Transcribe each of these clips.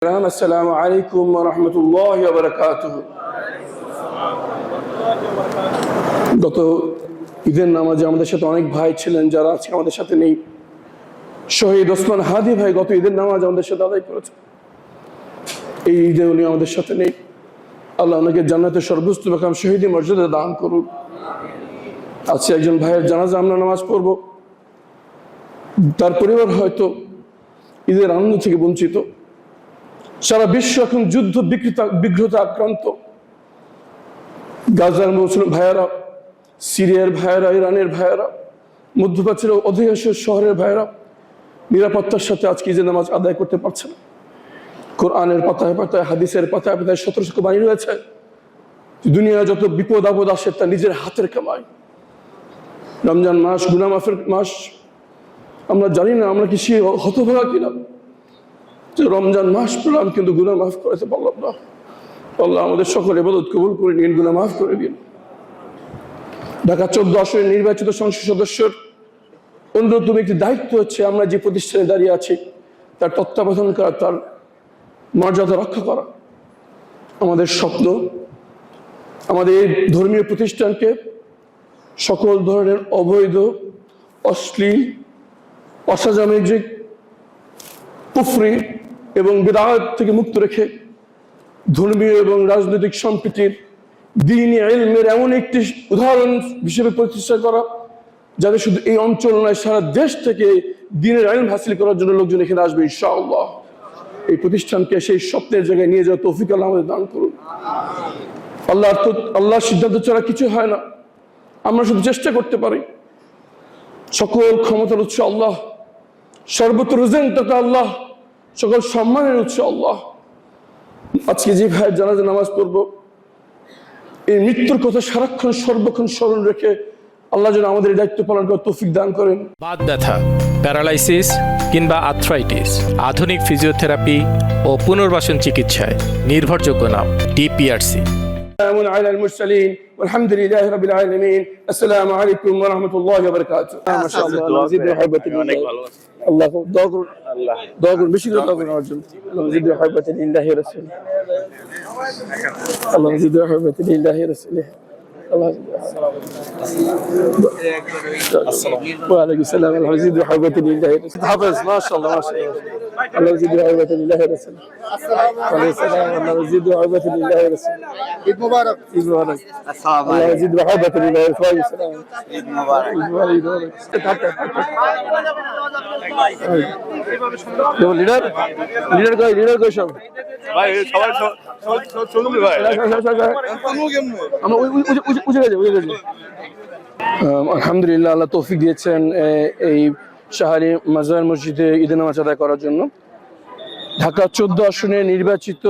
আসসালামু আলাইকুম ওয়া রাহমাতুল্লাহি ওয়া বারাকাতুহু। গত ঈদের নামাজে আমাদের সাথে অনেক ভাই ছিলেন যারা আজকে আমাদের সাথে নেই। শহীদ ওসমান হাদি ভাই গত ঈদের নামাজ আমাদের সাথে আদায় করেছেন, এই ঈদে উনি আমাদের সাথে নেই। আল্লাহ ওনাকে জান্নাতের সর্বোচ্চ মাকাম শহীদি মর্যাদা দান করুন। আজকে একজন ভাইয়ের জানাজা আমরা নামাজ পড়ব, তার পরিবার হয়তো ঈদের আনন্দ থেকে বঞ্চিত। সারা বিশ্ব এখন যুদ্ধ বিগ্রহতা আক্রান্ত। গাজার মুসলিম ভাইয়েরা, সিরিয়ার ভাইয়েরা, ইরানের ভাইয়েরা, মধ্যপ্রাচ্যের অধিকাংশ শহরের ভাইয়েরা নিরাপত্তার সাথে আজকে ঈদের নামাজ আদায় করতে পারছে না। কোরআনের পাতায় পাতায়, হাদিসের পাতায় পাতায় শত শত বাণী রয়েছে, দুনিয়া যত বিপদ আপদ আসে তা নিজের হাতের কামাই। রমজান মাস গুনাহ মাফের মাস, আমরা জানি না আমরা কি সে হতভাগা কিনা যে রমজান মাস পেলাম কিন্তু গুনাহ মাফ করাতে পারলাম না। আল্লাহ আমাদের সকল ইবাদত কবুল করে নিন, গুনাহ মাফ করে দিন। ঢাকা 14 আসনের নির্বাচিত সংসদ সদস্যের অন্যতম একটি দায়িত্ব হচ্ছে আমরা যে প্রতিষ্ঠানে দাঁড়িয়ে আছি তার তত্ত্বাবধান করা, তার মর্যাদা রক্ষা করা। আমাদের স্বপ্ন আমাদের এই ধর্মীয় প্রতিষ্ঠানকে সকল ধরনের অবৈধ, অশ্লীল, অসামাজিক, কুফরি এবং বিদআত থেকে মুক্ত রেখে ধর্মীয় এবং রাজনৈতিক সম্প্রীতির, দ্বীনি ইলমের এমন একটি উদাহরণ হিসেবে প্রতিষ্ঠা করা যাতে শুধু এই অঞ্চল নয় সারা দেশ থেকে দ্বীনের ইলম হাসিল করার জন্য লোকজন এখানে আসবে ইনশাআল্লাহ। এই প্রতিষ্ঠানকে সেই স্বপ্নের জায়গায় নিয়ে যাওয়ার তৌফিক আল্লাহ আমাদের দান করুন। আল্লাহর সিদ্ধান্ত ছাড়া কিছু হয় না, আমরা শুধু চেষ্টা করতে পারি। সকল ক্ষমতার উৎস আল্লাহ, সর্বত্র রুজেন্টটা আল্লাহ, সকল সম্মানের উৎস আল্লাহ। আজকে যে ভাইয়ের জানাজা নামাজ পড়ব, এই মৃত্যুর কথা সারাক্ষণ সর্বক্ষণ স্মরণ রেখে আল্লাহ যেন আমাদের দায়িত্ব পালন করার তৌফিক দান করেন। বাত ব্যথা, প্যারালাইসিস কিংবা আর্থ্রাইটিস, আধুনিক ফিজিওথেরাপি ও পুনর্বাসন চিকিৎসায় নির্ভরযোগ্য নাম ডিপিআরসি। على المرسلين والحمد لله رب العالمين. السلام عليكم ورحمة الله وبركاته. ما شاء الله نزيد محبة الله دعوة بشكل دعوة أرجو الله نزيد محبة لله ورسوله. الله نزيد محبة لله ورسوله. الله وعليكم السلام. الله يزيد محبة لله ورسوله. حافظ ما شاء الله ما شاء الله. الله يزيد محبة لله ورسوله. الله يزيد محبة لله ورسوله. ঈদ মুবারক। ঈদ মুবারক। আসসালামু الله يزيد محبة لله ورسوله. ঈদ মুবারক। ঈদ মুবারক। লিডার কই সব ভাই সবাই চলুন ভাই আমরা উঠে গেছে। আলহামদুলিল্লাহ, আল্লাহ তৌফিক দিয়েছেন এই শাহরি মাজার মসজিদে ঈদের নামাজ আদায় করার জন্য। ঢাকা 14 আসনে নির্বাচিত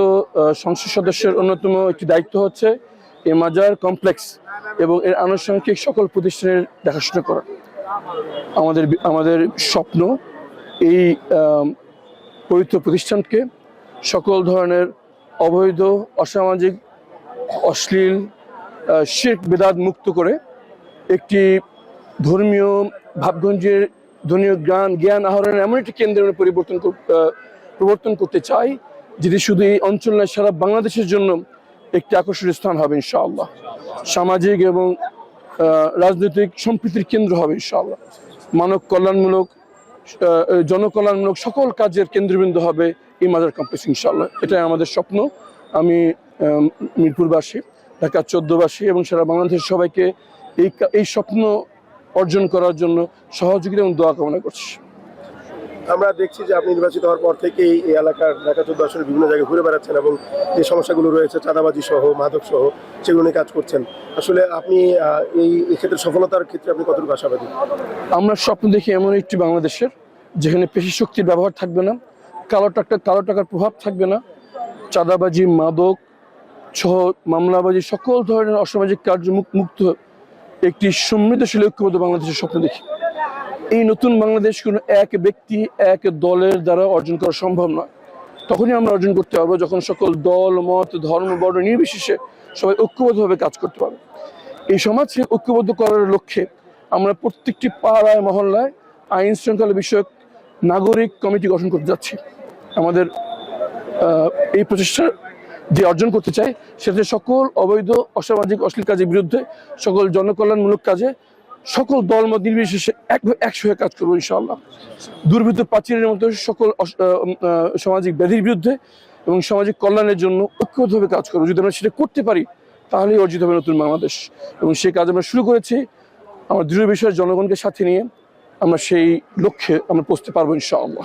সংসদ সদস্যের অন্যতম একটি দায়িত্ব হচ্ছে এই মাজার কমপ্লেক্স এবং এর আনুষঙ্গিক সকল প্রতিষ্ঠানের দেখাশোনা করা। আমাদের স্বপ্ন এই পবিত্র প্রতিষ্ঠানকে সকল ধরনের অবৈধ, অসামাজিক, অশ্লীল, শিরক বিদআত মুক্ত করে একটি ধর্মীয় ভাবগঞ্জের ধর্মীয় জ্ঞান আহরণের এমন একটি কেন্দ্রে প্রবর্তন করতে চাই যেটি শুধু এই অঞ্চল নয় সারা বাংলাদেশের জন্য একটি আকর্ষণীয় স্থান হবে ইনশাআল্লাহ। সামাজিক এবং রাজনৈতিক সম্প্রীতির কেন্দ্র হবে ইনশাআল্লাহ। মানব কল্যাণমূলক, জনকল্যাণমূলক সকল কাজের কেন্দ্রবিন্দু হবে এই মাজার কমপ্লেক্স ইনশাআল্লাহ। এটাই আমাদের স্বপ্ন। আমি মিরপুরবাসী, ঢাকা 14বাসী এবং সারা বাংলাদেশের সবাইকে এই স্বপ্ন অর্জন করার জন্য সহযোগিতা এবং দোয়া কামনা করছি। আমরা দেখছি যে আপনি নির্বাচিত হওয়ার পর থেকেই এই এলাকার ঢাকা 14 আসনের বিভিন্ন জায়গায় ঘুরে বেড়াচ্ছেন এবং যে সমস্যাগুলো রয়েছে চাঁদাবাজি সহ, মাদক সহ, সেগুলো নিয়ে কাজ করছেন। আসলে আপনি এই ক্ষেত্রে সফলতার ক্ষেত্রে আপনি কতটুকু আশাবাদী? আমরা স্বপ্ন দেখি এমন একটি বাংলাদেশের যেখানে পেশি শক্তির ব্যবহার থাকবে না, কালো টাকার প্রভাব থাকবে না, চাঁদাবাজি, মাদক সহ মামলাবাজি সকল ধরনের অসামাজিক কার্য মুক্ত একটি সমৃদ্ধশীল ঐক্যবদ্ধ বাংলাদেশের স্বপ্ন দেখি। এই নতুন বাংলাদেশ কোনো এক ব্যক্তি, এক দলের দ্বারা অর্জন করা সম্ভব নয়। তখনই আমরা অর্জন করতে পারবো যখন সকল দল, মত, ধর্ম, বর্ণ নির্বিশেষে সবাই ঐক্যবদ্ধভাবে কাজ করতে পারবে। এই সমাজকে ঐক্যবদ্ধ করার লক্ষ্যে আমরা প্রত্যেকটি পাড়ায়, মহল্লায় আইন শৃঙ্খলা বিষয়ক নাগরিক কমিটি গঠন করতে যাচ্ছি। আমাদের এই প্রচেষ্টা যে অর্জন করতে চাই সেটা সকল অবৈধ অসামাজিক অশ্লীল কাজের বিরুদ্ধে, সকল জনকল্যাণমূলক কাজে সকল দলমত নির্বিশেষে একশো হয়ে কাজ করবো ইনশাআল্লাহ। দুর্বৃত্ত প্রাচীরের মতো সকল সামাজিক ব্যাধির বিরুদ্ধে এবং সামাজিক কল্যাণের জন্য ঐক্যবদ্ধভাবে কাজ করবো। যদি আমরা সেটা করতে পারি তাহলেই অর্জিত হবে নতুন বাংলাদেশ, এবং সেই কাজ আমরা শুরু করেছি। আমার দৃঢ় বিশ্বাস জনগণকে সাথে নিয়ে আমরা সেই লক্ষ্যে আমরা পৌঁছতে পারবো ইনশাআল্লাহ।